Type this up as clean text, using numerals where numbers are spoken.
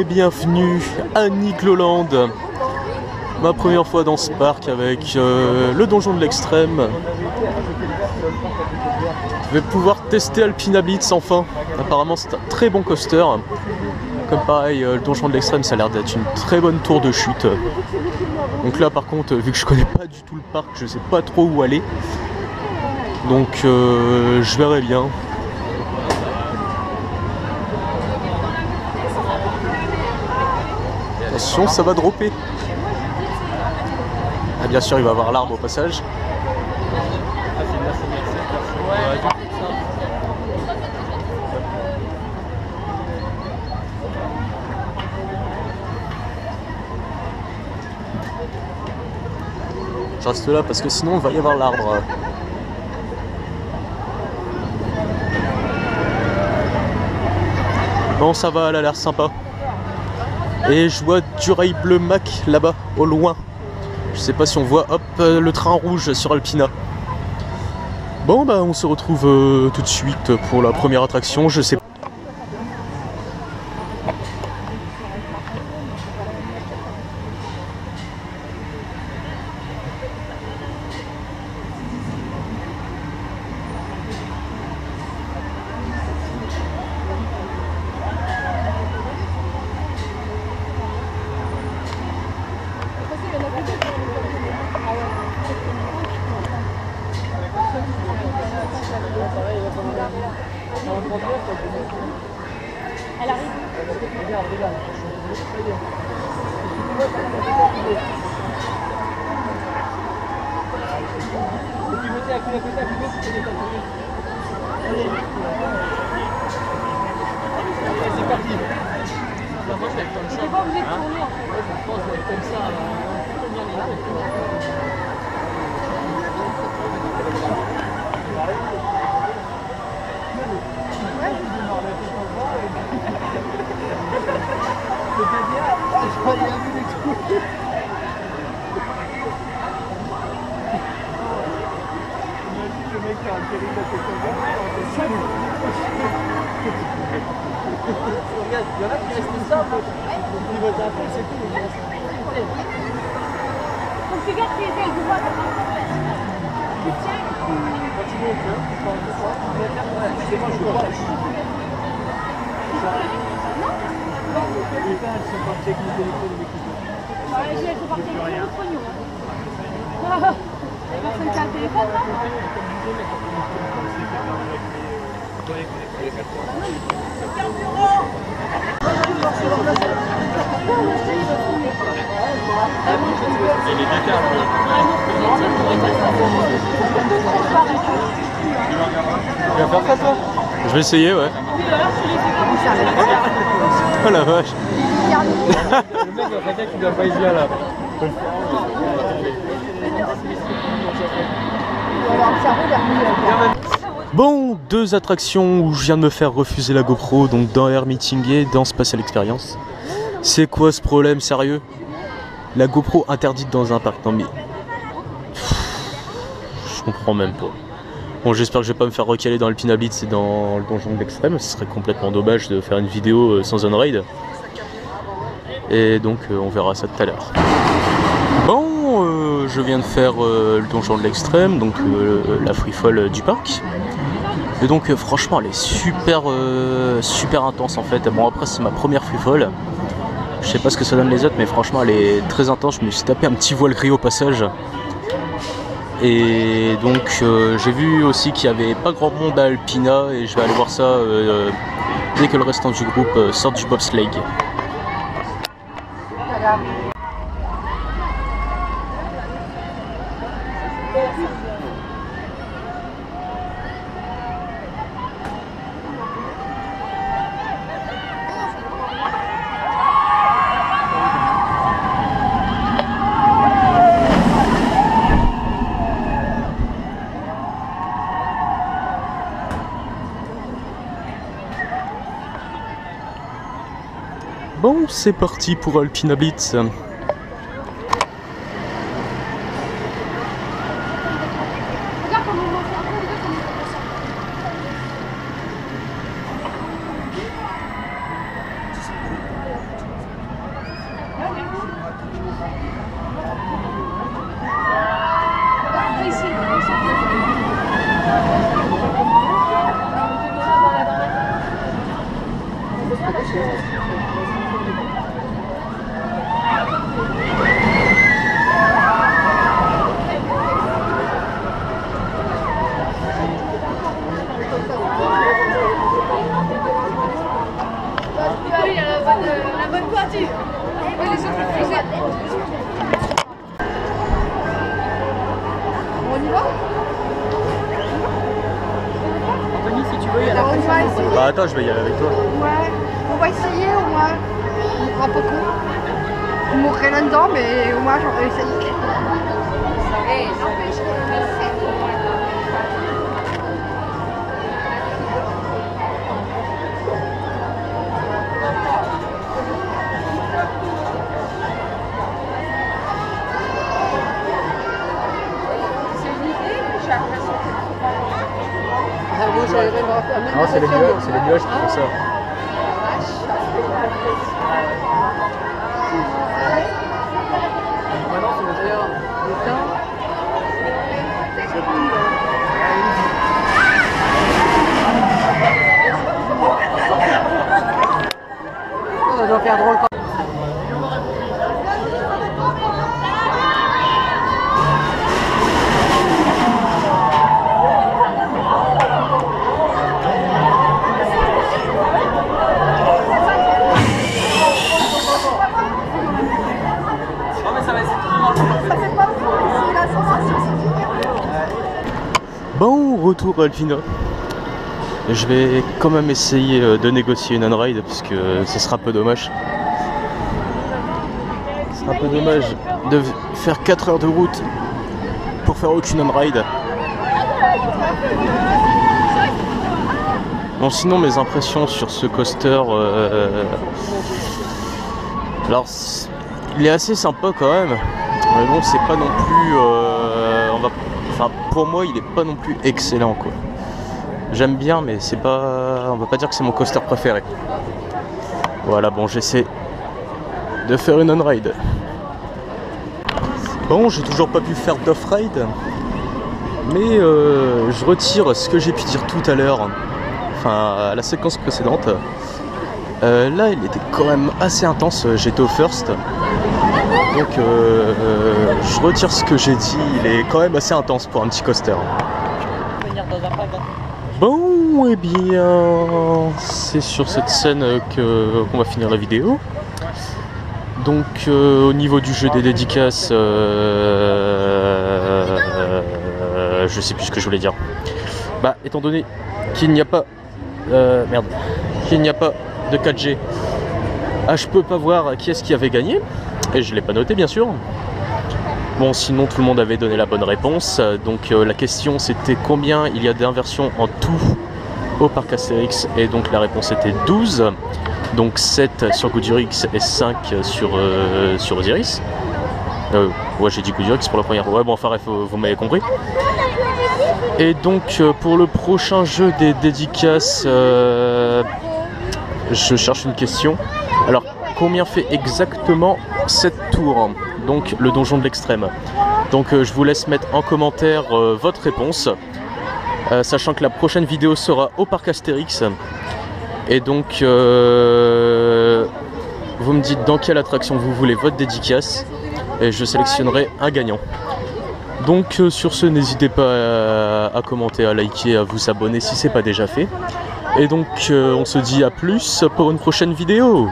bienvenue à Nigloland. Ma première fois dans ce parc avec le donjon de l'extrême. Je vais pouvoir tester Alpina Blitz enfin. Apparemment c'est un très bon coaster. Comme pareil, le donjon de l'extrême ça a l'air d'être une très bonne tour de chute. Donc là par contre, vu que je connais pas du tout le parc, je sais pas trop où aller. Donc je verrai bien. Attention, ça va dropper. Ah, bien sûr, il va y avoir l'arbre au passage. Je reste là parce que sinon il va y avoir l'arbre. Bon, ça va, elle a l'air sympa. Et je vois du rail bleu Mac là-bas, au loin. Je sais pas si on voit, hop, le train rouge sur Alpina. Bon, bah on se retrouve tout de suite pour la première attraction, je sais pas. Elle arrive. C'est parti. Moi je vais être comme ça. T'es pas obligé de tourner en fait. Je pense que je vais être comme ça. Regarde, il y en a qui restent ça, ils vont taper, c'est tout. Faut que tu gardes tes ailes, tu vois. Tu tiens. Continue, c'est moi, je vois. Les pères, elles sont parties avec mon téléphone et mes coupons. Ouais, elles sont parties avec le pognon. Personne qui a un téléphone là. Tu vas faire ça toi? Je vais essayer, ouais. Oh la vache. Le mec dans sa tête il doit pas être bien là. Bon, deux attractions où je viens de me faire refuser la GoPro, donc dans Air Meeting et dans Spatial Experience. C'est quoi ce problème, sérieux? La GoPro interdite dans un parc, non mais... Je comprends même pas. Bon, j'espère que je vais pas me faire recaler dans Alpina Blitz et dans le donjon de l'extrême, ce serait complètement dommage de faire une vidéo sans on-ride. Et donc on verra ça tout à l'heure. Bon, je viens de faire le donjon de l'extrême, donc la free fall du parc. Et donc franchement elle est super intense en fait. Bon après c'est ma première free fall. Je sais pas ce que ça donne les autres mais franchement elle est très intense. Je me suis tapé un petit voile gris au passage. Et donc j'ai vu aussi qu'il n'y avait pas grand monde à Alpina et je vais aller voir ça dès que le restant du groupe sort du bobsleigh. Bon, c'est parti pour Alpina Blitz. Bah attends, je vais y aller avec toi. Ouais, on va essayer au moins. On prend pas con. On mourrait là-dedans, mais au moins j'aurais essayé. Eh, n'empêche qu'on le fait. C'est une idée, j'ai l'impression Moi, j'avais rêvé à faire. Non, c'est les nuages qui font ça. Maintenant, c'est d'ailleurs le temps. Ça doit faire drôle quand Bon, retour à Alpina. Je vais quand même essayer de négocier une on-ride parce que ce sera un peu dommage. Ce sera un peu dommage de faire 4 heures de route pour faire aucune on-ride. Bon, sinon mes impressions sur ce coaster, alors il est assez sympa quand même, mais bon c'est pas non plus, enfin pour moi il est pas non plus excellent quoi. J'aime bien mais c'est pas, on va pas dire que c'est mon coaster préféré. Voilà, bon j'essaie de faire une on-ride. Bon, j'ai toujours pas pu faire d'off-ride, mais je retire ce que j'ai pu dire tout à l'heure, enfin à la séquence précédente. Là il était quand même assez intense, j'étais au first, donc je retire ce que j'ai dit, il est quand même assez intense pour un petit coaster. Bon, et bien c'est sur cette scène qu'on va finir la vidéo. Donc au niveau du jeu des dédicaces, je sais plus ce que je voulais dire. Bah étant donné qu'il n'y a pas qu'il n'y a pas de 4G, je peux pas voir qui est-ce qui avait gagné, et je l'ai pas noté bien sûr. Bon, sinon tout le monde avait donné la bonne réponse, donc la question c'était combien il y a d'inversions en tout au parc Astérix, et donc la réponse était 12, donc 7 sur Goodurix et 5 sur Osiris. Ouais, j'ai dit Goodurix pour la première fois, ouais bon enfin bref, vous m'avez compris. Et donc pour le prochain jeu des dédicaces, je cherche une question. Alors combien fait exactement cette tour, donc le donjon de l'extrême? Donc je vous laisse mettre en commentaire votre réponse, sachant que la prochaine vidéo sera au parc Astérix, et donc vous me dites dans quelle attraction vous voulez votre dédicace et je sélectionnerai un gagnant. Donc sur ce, n'hésitez pas à commenter, à liker, à vous abonner si c'est pas déjà fait, et donc on se dit à plus pour une prochaine vidéo.